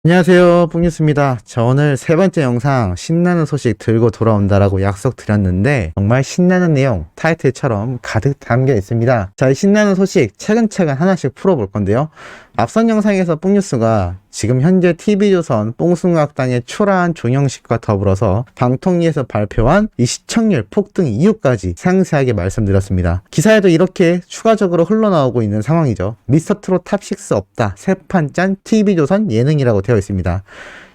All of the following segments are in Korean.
안녕하세요, 뿡뉴스입니다. 자, 오늘 세 번째 영상 신나는 소식 들고 돌아온다라고 약속드렸는데 정말 신나는 내용 타이틀처럼 가득 담겨 있습니다. 자, 이 신나는 소식 차근차근 하나씩 풀어볼 건데요. 앞선 영상에서 뿡뉴스가 지금 현재 TV조선 뽕숭아학당의 초라한 종영식과 더불어서 방통위에서 발표한 이 시청률 폭등 이유까지 상세하게 말씀드렸습니다. 기사에도 이렇게 추가적으로 흘러나오고 있는 상황이죠. 미스터트롯 탑6 없다, 새판 짠 TV조선 예능이라고 되어 있습니다.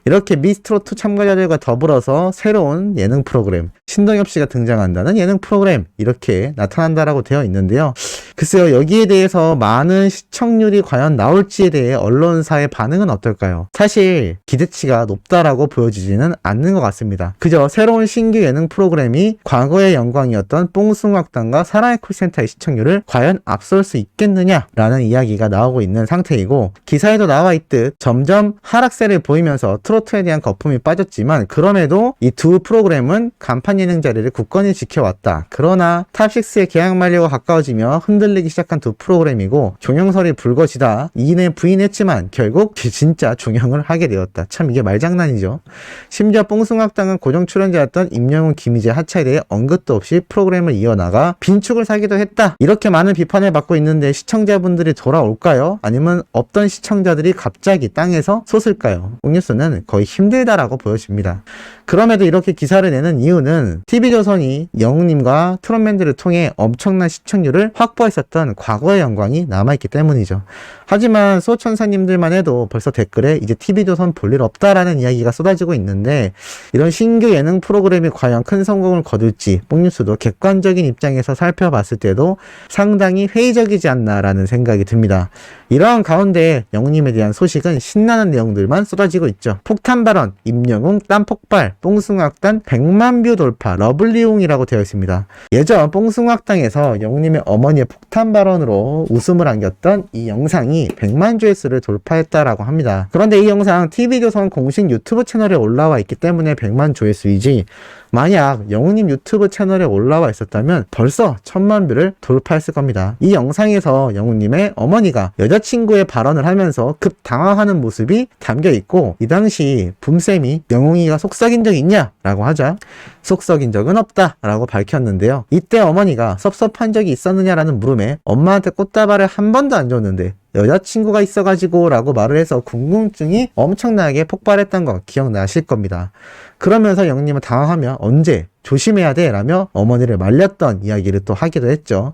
이렇게 미스트롯2 참가자들과 더불어서 새로운 예능 프로그램, 신동엽 씨가 등장한다는 예능 프로그램 이렇게 나타난다라고 되어 있는데요. 글쎄요, 여기에 대해서 많은 시청률이 과연 나올지에 대해 언론사의 반응은 어떨까요? 사실 기대치가 높다라고 보여지지는 않는 것 같습니다. 그저 새로운 신규 예능 프로그램이 과거의 영광이었던 뽕숭아학당과 사랑의 콜센터의 시청률을 과연 앞설 수 있겠느냐라는 이야기가 나오고 있는 상태이고, 기사에도 나와 있듯 점점 하락세를 보이면서 트로트에 대한 거품이 빠졌지만 그럼에도 이 두 프로그램은 간판 예능 자리를 굳건히 지켜왔다. 그러나 탑6의 개항 만료가 가까워지며 흔들리기 시작한 두 프로그램이고, 종영설이 불거지다 이내 부인했지만 결국 진짜 종영을 하게 되었다. 참 이게 말장난이죠. 심지어 뽕숭아학당은 고정 출연자였던 임영웅, 김희재, 하차에 대해 언급도 없이 프로그램을 이어나가 빈축을 사기도 했다. 이렇게 많은 비판을 받고 있는데 시청자분들이 돌아올까요? 아니면 없던 시청자들이 갑자기 땅에서 솟을까요? 뽕뉴스는 거의 힘들다라고 보여집니다. 그럼에도 이렇게 기사를 내는 이유는 TV조선이 영웅님과 트롯맨들을 통해 엄청난 시청률을 확보했었던 과거의 영광이 남아있기 때문이죠. 하지만 소천사님들만 해도 벌써 댓글에 이제 TV조선 볼 일 없다라는 이야기가 쏟아지고 있는데, 이런 신규 예능 프로그램이 과연 큰 성공을 거둘지 뽕뉴스도 객관적인 입장에서 살펴봤을 때도 상당히 회의적이지 않나라는 생각이 듭니다. 이러한 가운데 영웅님에 대한 소식은 신나는 내용들만 쏟아지고 있죠. 폭탄 발언, 임영웅 땀폭발, 뽕숭아학당 100만 뷰 돌파, 러블리용이라고 되어 있습니다. 예전 뽕숭아학당에서 영웅님의 어머니의 폭탄 발언으로 웃음을 안겼던 이 영상이 100만 조회수를 돌파했다라고 합니다. 그런데 이 영상 TV조선 공식 유튜브 채널에 올라와 있기 때문에 100만 조회수이지, 만약 영웅님 유튜브 채널에 올라와 있었다면 벌써 1000만 뷰를 돌파했을 겁니다. 이 영상에서 영웅님의 어머니가 여자친구의 발언을 하면서 급 당황하는 모습이 담겨 있고, 이 당시 붐쌤이 영웅이가 속삭인 적 있냐? 라고 하자 속삭인 적은 없다 라고 밝혔는데요. 이때 어머니가 섭섭한 적이 있었느냐라는 물음에 엄마한테 꽃다발을 한 번도 안 줬는데 여자친구가 있어가지고 라고 말을 해서 궁금증이 엄청나게 폭발했던 거 기억나실 겁니다. 그러면서 영웅님은 당황하며 언제 조심해야 돼 라며 어머니를 말렸던 이야기를 또 하기도 했죠.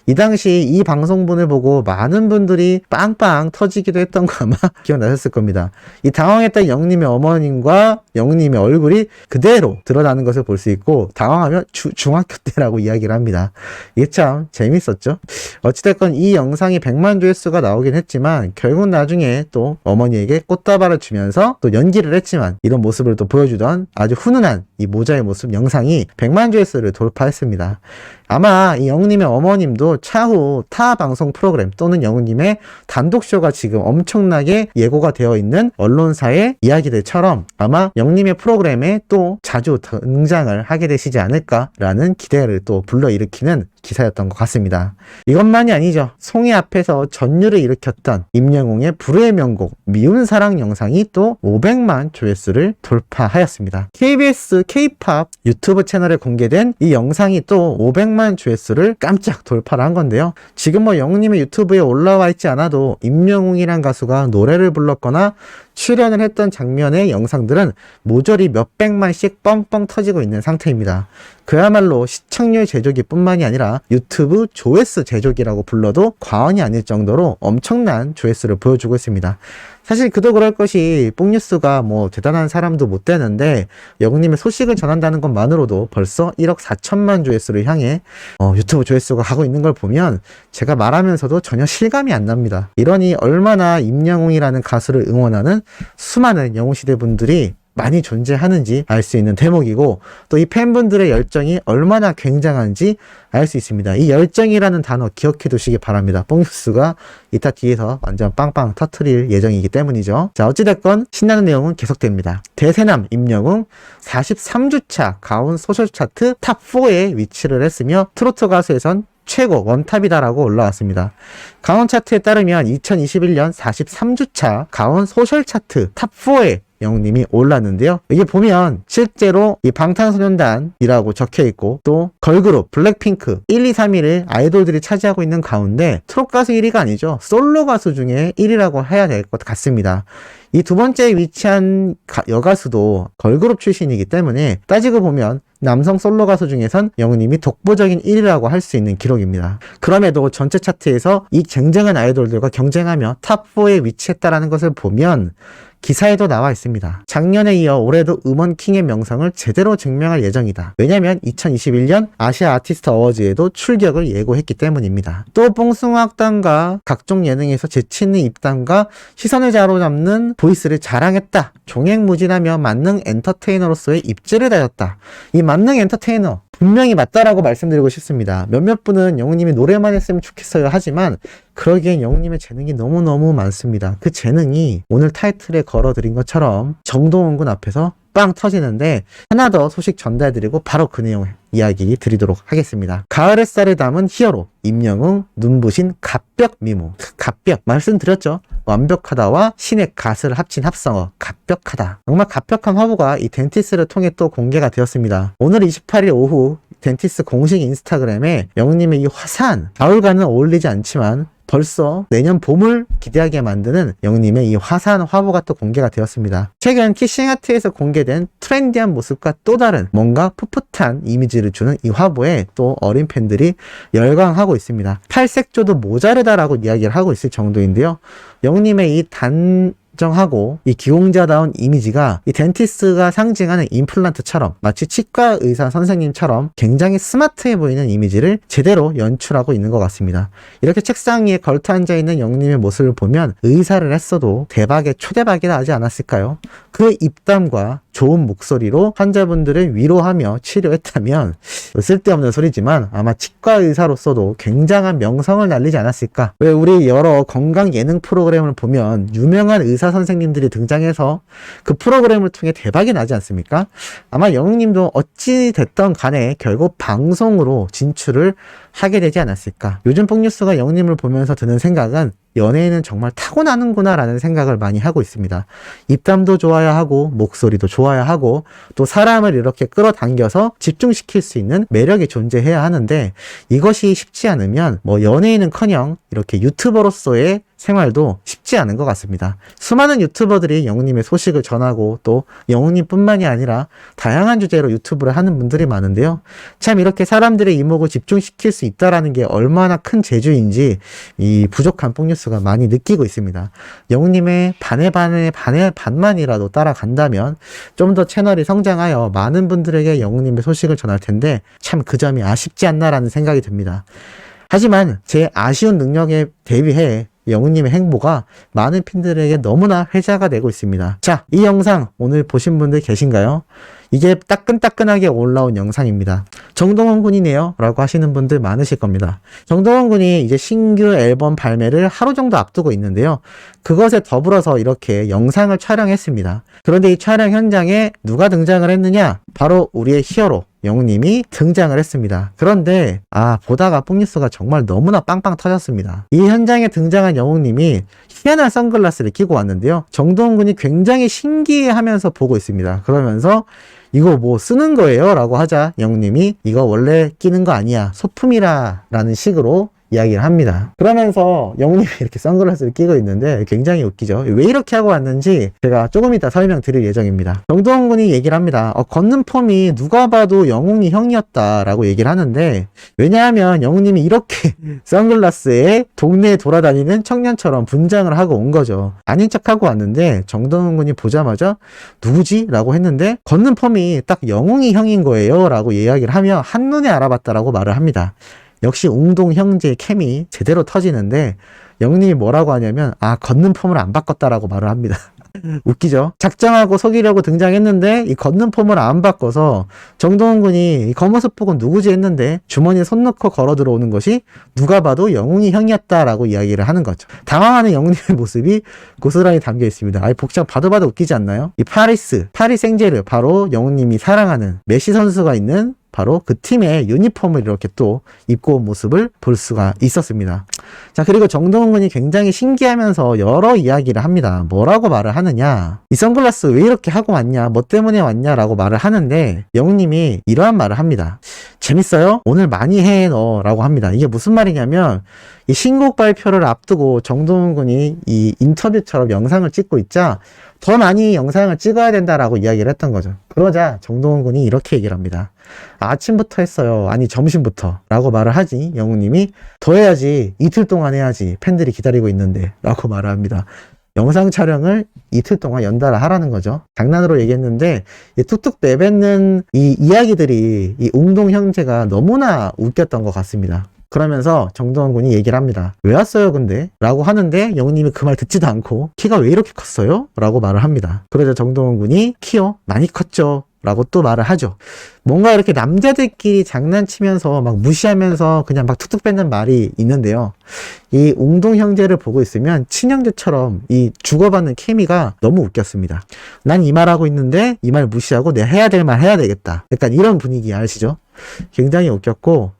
이 당시 이 방송분을 보고 많은 분들이 빵빵 터지기도 했던 거 아마 기억나셨을 겁니다. 이 당황했던 영웅님의 어머님과 영웅님의 얼굴이 그대로 드러나는 것을 볼 수 있고, 당황하면 중학교 때라고 이야기를 합니다. 이게 참 재밌었죠. 어찌됐건 이 영상이 100만 조회수가 나오긴 했지만 결국 나중에 또 어머니에게 꽃다발을 주면서 또 연기를 했지만 이런 모습을 또 보여주던 아주 훈훈한 이 모자의 모습 영상이 100만 조회수를 돌파했습니다. 아마 이 영웅님의 어머님도 차후 타 방송 프로그램 또는 영웅님의 단독쇼가 지금 엄청나게 예고가 되어 있는 언론사의 이야기들처럼 아마 영웅님의 프로그램에 또 자주 등장을 하게 되시지 않을까라는 기대를 또 불러일으키는 기사였던 것 같습니다. 이것만이 아니죠. 송이 앞에서 전율을 일으켰던 임영웅의 불후의 명곡 미운 사랑 영상이 또 500만 조회수를 돌파하였습니다. KBS K-POP 유튜브 채널에 공개된 이 영상이 또 500만 조회수를 깜짝 돌파를 한 건데요. 지금 뭐 영웅님의 유튜브에 올라와 있지 않아도 임영웅이란 가수가 노래를 불렀거나 출연을 했던 장면의 영상들은 모조리 몇백만씩 뻥뻥 터지고 있는 상태입니다. 그야말로 시청률 제조기 뿐만이 아니라 유튜브 조회수 제조기라고 불러도 과언이 아닐 정도로 엄청난 조회수를 보여주고 있습니다. 사실 그도 그럴 것이 뽕뉴스가 뭐 대단한 사람도 못 되는데 영웅님의 소식을 전한다는 것만으로도 벌써 1억 4천만 조회수를 향해 유튜브 조회수가 가고 있는 걸 보면 제가 말하면서도 전혀 실감이 안 납니다. 이러니 얼마나 임영웅이라는 가수를 응원하는 수많은 영웅시대 분들이 많이 존재하는지 알 수 있는 대목이고, 또 이 팬분들의 열정이 얼마나 굉장한지 알 수 있습니다. 이 열정이라는 단어 기억해 두시기 바랍니다. 뽕뉴스가 이따 뒤에서 완전 빵빵 터트릴 예정이기 때문이죠. 자, 어찌됐건 신나는 내용은 계속됩니다. 대세남 임영웅 43주차 가온 소셜 차트 탑4에 위치를 했으며 트로트 가수에선 최고 원탑이다라고 올라왔습니다. 강원 차트에 따르면 2021년 43주차 강원 소셜 차트 탑4에 영웅님이 올랐는데요. 이게 보면 실제로 이 방탄소년단이라고 적혀있고 또 걸그룹 블랙핑크 1, 2, 3위를 아이돌들이 차지하고 있는 가운데 트롯 가수 1위가 아니죠. 솔로 가수 중에 1위라고 해야 될 것 같습니다. 이 두 번째에 위치한 여가수도 걸그룹 출신이기 때문에 따지고 보면 남성 솔로 가수 중에선 영웅님이 독보적인 1위라고 할 수 있는 기록입니다. 그럼에도 전체 차트에서 이 쟁쟁한 아이돌들과 경쟁하며 탑4에 위치했다라는 것을 보면 기사에도 나와 있습니다. 작년에 이어 올해도 음원킹의 명성을 제대로 증명할 예정이다. 왜냐면 2021년 아시아 아티스트 어워즈에도 출격을 예고했기 때문입니다. 또 뽕숭아학단과 각종 예능에서 재치있는 입담과 시선을 사로잡는 보이스를 자랑했다. 종횡무진하며 만능 엔터테이너로서의 입지를 다졌다. 이 만능 엔터테이너 분명히 맞다라고 말씀드리고 싶습니다. 몇몇 분은 영웅님이 노래만 했으면 좋겠어요 하지만 그러기엔 영웅님의 재능이 너무너무 많습니다. 그 재능이 오늘 타이틀에 걸어드린 것처럼 정동원 군 앞에서 빵 터지는데 하나 더 소식 전달드리고 바로 그 내용 이야기 드리도록 하겠습니다. 가을 햇살을 담은 히어로 임영웅 눈부신 갑벽 미모. 갑벽 말씀드렸죠. 완벽하다와 신의 갓을 합친 합성어 갑벽하다. 정말 갑벽한 화보가 이 덴티스를 통해 또 공개가 되었습니다. 오늘 28일 오후 덴티스 공식 인스타그램에 영웅님의 이 화사한 가을과는 어울리지 않지만 벌써 내년 봄을 기대하게 만드는 영웅님의 이 화사한 화보가 또 공개가 되었습니다. 최근 키싱아트에서 공개된 트렌디한 모습과 또 다른 뭔가 풋풋한 이미지를 주는 이 화보에 또 어린 팬들이 열광하고 있습니다. 팔색조도 모자르다라고 이야기를 하고 있을 정도인데요. 영웅님의 이 단정하고 이 기공자다운 이미지가 이 덴티스가 상징하는 임플란트처럼 마치 치과 의사 선생님처럼 굉장히 스마트해 보이는 이미지를 제대로 연출하고 있는 것 같습니다. 이렇게 책상 위에 걸터 앉아있는 영웅님의 모습을 보면 의사를 했어도 대박의 초대박이 나지 않았을까요? 그 입담과 좋은 목소리로 환자분들을 위로하며 치료했다면 쓸데없는 소리지만 아마 치과 의사로서도 굉장한 명성을 날리지 않았을까. 왜 우리 여러 건강 예능 프로그램을 보면 유명한 의사 선생님들이 등장해서 그 프로그램을 통해 대박이 나지 않습니까? 아마 영웅님도 어찌 됐던 간에 결국 방송으로 진출을 하게 되지 않았을까. 요즘 폭뉴스가 영웅님을 보면서 드는 생각은 연예인은 정말 타고나는구나 라는 생각을 많이 하고 있습니다. 입담도 좋아야 하고 목소리도 좋아야 하고 또 사람을 이렇게 끌어당겨서 집중시킬 수 있는 매력이 존재해야 하는데 이것이 쉽지 않으면 뭐 연예인은커녕 이렇게 유튜버로서의 생활도 쉽지 않은 것 같습니다. 수많은 유튜버들이 영웅님의 소식을 전하고 또 영웅님뿐만이 아니라 다양한 주제로 유튜브를 하는 분들이 많은데요. 참 이렇게 사람들의 이목을 집중시킬 수 있다라는 게 얼마나 큰 재주인지 이 부족한 폭뉴스가 많이 느끼고 있습니다. 영웅님의 반의 반만이라도 따라간다면 좀 더 채널이 성장하여 많은 분들에게 영웅님의 소식을 전할 텐데 참 그 점이 아쉽지 않나라는 생각이 듭니다. 하지만 제 아쉬운 능력에 대비해 영웅님의 행보가 많은 팬들에게 너무나 회자가 되고 있습니다. 자, 이 영상 오늘 보신 분들 계신가요? 이게 따끈따끈하게 올라온 영상입니다. 정동원 군이네요 라고 하시는 분들 많으실 겁니다. 정동원 군이 이제 신규 앨범 발매를 하루 정도 앞두고 있는데요. 그것에 더불어서 이렇게 영상을 촬영했습니다. 그런데 이 촬영 현장에 누가 등장을 했느냐? 바로 우리의 히어로 영웅님이 등장을 했습니다. 그런데 보다가 폭뉴스가 정말 너무나 빵빵 터졌습니다. 이 현장에 등장한 영웅님이 희한한 선글라스를 끼고 왔는데요. 정동원 군이 굉장히 신기해하면서 보고 있습니다. 그러면서 이거 뭐 쓰는 거예요? 라고 하자 영웅님이 이거 원래 끼는 거 아니야. 소품이라 라는 식으로 이야기를 합니다. 그러면서 영웅님이 이렇게 선글라스를 끼고 있는데 굉장히 웃기죠. 왜 이렇게 하고 왔는지 제가 조금 이따 설명드릴 예정입니다. 정동원 군이 얘기를 합니다. 걷는 폼이 누가 봐도 영웅이 형이었다 라고 얘기를 하는데 왜냐하면 영웅님이 이렇게 선글라스에 동네에 돌아다니는 청년처럼 분장을 하고 온 거죠. 아닌 척하고 왔는데 정동원 군이 보자마자 누구지? 라고 했는데 걷는 폼이 딱 영웅이 형인 거예요 라고 이야기를 하며 한눈에 알아봤다라고 말을 합니다. 역시 웅동 형제의 케미 제대로 터지는데 영웅님이 뭐라고 하냐면 걷는 폼을 안 바꿨다라고 말을 합니다. 웃기죠? 작정하고 속이려고 등장했는데 이 걷는 폼을 안 바꿔서 정동원 군이 이 겉모습 보고 누구지 했는데 주머니에 손 넣고 걸어 들어오는 것이 누가 봐도 영웅이 형이었다라고 이야기를 하는 거죠. 당황하는 영웅님의 모습이 고스란히 담겨 있습니다. 복장 봐도 웃기지 않나요? 이 파리 생제르 바로 영웅님이 사랑하는 메시 선수가 있는 바로 그 팀의 유니폼을 이렇게 또 입고 온 모습을 볼 수가 있었습니다. 자, 그리고 정동원 군이 굉장히 신기하면서 여러 이야기를 합니다. 뭐라고 말을 하느냐, 이 선글라스 왜 이렇게 하고 왔냐, 뭐 때문에 왔냐라고 말을 하는데 영웅님이 이러한 말을 합니다. 재밌어요? 오늘 많이 해 너 라고 합니다. 이게 무슨 말이냐면 이 신곡 발표를 앞두고 정동원 군이 이 인터뷰처럼 영상을 찍고 있자 더 많이 영상을 찍어야 된다라고 이야기를 했던 거죠. 그러자 정동원 군이 이렇게 얘기를 합니다. 아침부터 했어요. 아니 점심부터 라고 말을 하지 영웅님이 더 해야지, 이틀 동안 해야지, 팬들이 기다리고 있는데 라고 말을 합니다. 영상 촬영을 이틀 동안 연달아 하라는 거죠. 장난으로 얘기했는데 이 툭툭 내뱉는 이 이야기들이 이 웅동 형제가 너무나 웃겼던 것 같습니다. 그러면서 정동원 군이 얘기를 합니다. 왜 왔어요 근데? 라고 하는데 영웅님이 그 말 듣지도 않고 키가 왜 이렇게 컸어요? 라고 말을 합니다. 그러자 정동원 군이 키요? 많이 컸죠. 라고 또 말을 하죠. 뭔가 이렇게 남자들끼리 장난치면서 막 무시하면서 그냥 막 툭툭 뱉는 말이 있는데요. 이 웅동 형제를 보고 있으면 친형제처럼 이 주고받는 케미가 너무 웃겼습니다. 난 이 말하고 있는데 이 말 무시하고 내가 해야 될 말 해야 되겠다. 약간 이런 분위기 아시죠? 굉장히 웃겼고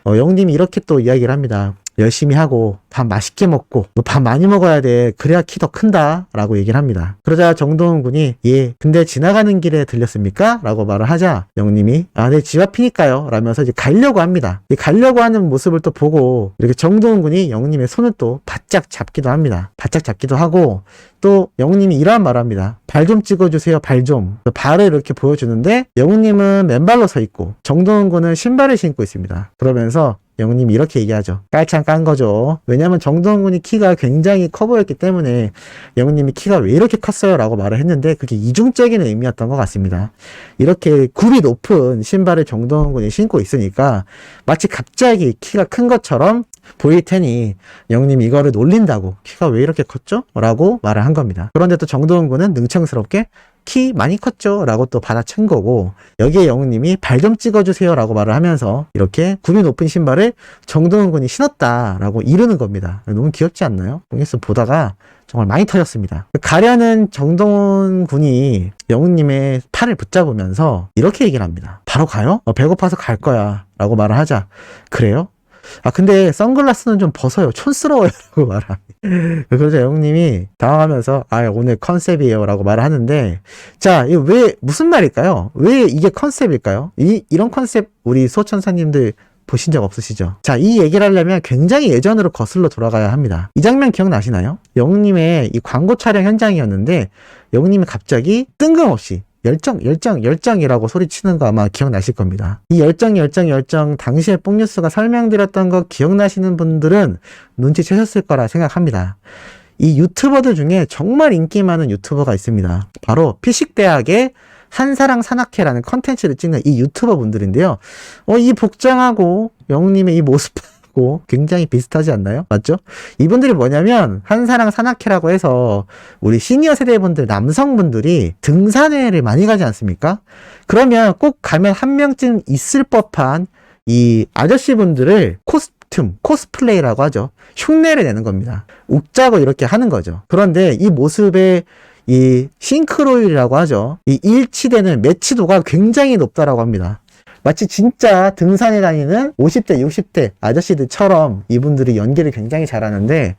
영웅님이 이렇게 또 이야기를 합니다. 열심히 하고 밥 맛있게 먹고 너 밥 많이 먹어야 돼. 그래야 키 더 큰다 라고 얘기를 합니다. 그러자 정동원 군이 예 근데 지나가는 길에 들렸습니까? 라고 말을 하자 영님이 아 네 집 앞이니까요 라면서 이제 가려고 합니다. 이 가려고 하는 모습을 또 보고 이렇게 정동원 군이 영님의 손을 또 바짝 잡기도 합니다. 바짝 잡기도 하고 또 영웅님이 이러한 말을 합니다. 발 좀 찍어주세요. 발 좀. 발을 이렇게 보여주는데 영웅님은 맨발로 서 있고 정동원 군은 신발을 신고 있습니다. 그러면서 영웅님이 이렇게 얘기하죠. 깔창 깐 거죠. 왜냐면 정동원 군이 키가 굉장히 커 보였기 때문에 영웅님이 키가 왜 이렇게 컸어요? 라고 말을 했는데 그게 이중적인 의미였던 것 같습니다. 이렇게 굽이 높은 신발을 정동원 군이 신고 있으니까 마치 갑자기 키가 큰 것처럼 보일 테니 영웅님이 이거를 놀린다고 키가 왜 이렇게 컸죠? 라고 말을 한 겁니다. 그런데 또 정동원 군은 능청스럽게 키 많이 컸죠? 라고 또 받아친 거고 여기에 영웅님이 발 좀 찍어주세요 라고 말을 하면서 이렇게 굽이 높은 신발을 정동원 군이 신었다 라고 이르는 겁니다. 너무 귀엽지 않나요? 그래서 보다가 정말 많이 터졌습니다. 가려는 정동원 군이 영웅님의 팔을 붙잡으면서 이렇게 얘기를 합니다. 바로 가요? 배고파서 갈 거야 라고 말을 하자 그래요? 아 근데 선글라스는 좀 벗어요. 촌스러워요 라고 말합니다. 그러자 영웅님이 당황하면서 아 오늘 컨셉이에요 라고 말을 하는데 자 이거 왜 무슨 말일까요? 왜 이게 컨셉일까요? 이런 컨셉 우리 소천사님들 보신 적 없으시죠? 자, 이 얘기를 하려면 굉장히 예전으로 거슬러 돌아가야 합니다. 이 장면 기억나시나요? 영웅님의 이 광고 촬영 현장이었는데 영웅님이 갑자기 뜬금없이 열정이라고 소리치는 거 아마 기억나실 겁니다. 이 열정 당시에 뽕뉴스가 설명드렸던 거 기억나시는 분들은 눈치채셨을 거라 생각합니다. 이 유튜버들 중에 정말 인기 많은 유튜버가 있습니다. 바로 피식대학의 한사랑 산악회라는 컨텐츠를 찍는 이 유튜버 분들인데요. 이 복장하고 영웅님의 이 모습하고 굉장히 비슷하지 않나요? 맞죠? 이분들이 뭐냐면 한사랑 산악회라고 해서 우리 시니어 세대분들 남성분들이 등산회를 많이 가지 않습니까? 그러면 꼭 가면 한 명쯤 있을 법한 이 아저씨분들을 코스플레이라고 하죠. 흉내를 내는 겁니다. 웃자고 이렇게 하는 거죠. 그런데 이 모습에 이 싱크로율이라고 하죠. 이 일치되는 매치도가 굉장히 높다라고 합니다. 마치 진짜 등산에 다니는 50대, 60대 아저씨들처럼 이분들이 연기를 굉장히 잘하는데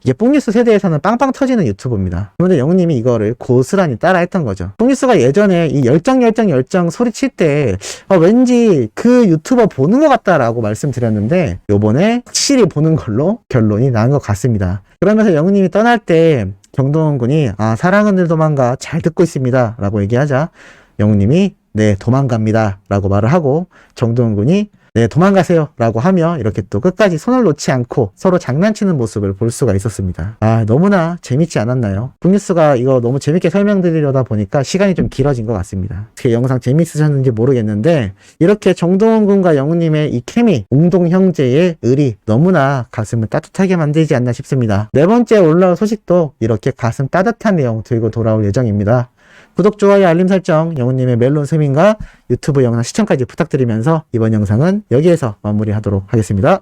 이게 뽕뉴스 세대에서는 빵빵 터지는 유튜브입니다. 그런데 영웅님이 이거를 고스란히 따라했던 거죠. 뽕뉴스가 예전에 이 열정 소리칠 때 왠지 그 유튜버 보는 것 같다라고 말씀드렸는데 요번에 확실히 보는 걸로 결론이 난 것 같습니다. 그러면서 영웅님이 떠날 때 정동원 군이 사랑은 늘 도망가 잘 듣고 있습니다 라고 얘기하자 영웅님이 네 도망갑니다 라고 말을 하고 정동원 군이 네 도망가세요 라고 하며 이렇게 또 끝까지 손을 놓지 않고 서로 장난치는 모습을 볼 수가 있었습니다. 너무나 재밌지 않았나요? 뽕뉴스가 이거 너무 재밌게 설명드리려다 보니까 시간이 좀 길어진 것 같습니다. 그 영상 재밌으셨는지 모르겠는데 이렇게 정동원 군과 영웅님의 이 케미 웅동 형제의 의리 너무나 가슴을 따뜻하게 만들지 않나 싶습니다. 네 번째 올라올 소식도 이렇게 가슴 따뜻한 내용 들고 돌아올 예정입니다. 구독, 좋아요, 알림 설정, 영웅님의 멜론 스밍과 유튜브 영상 시청까지 부탁드리면서 이번 영상은 여기에서 마무리하도록 하겠습니다.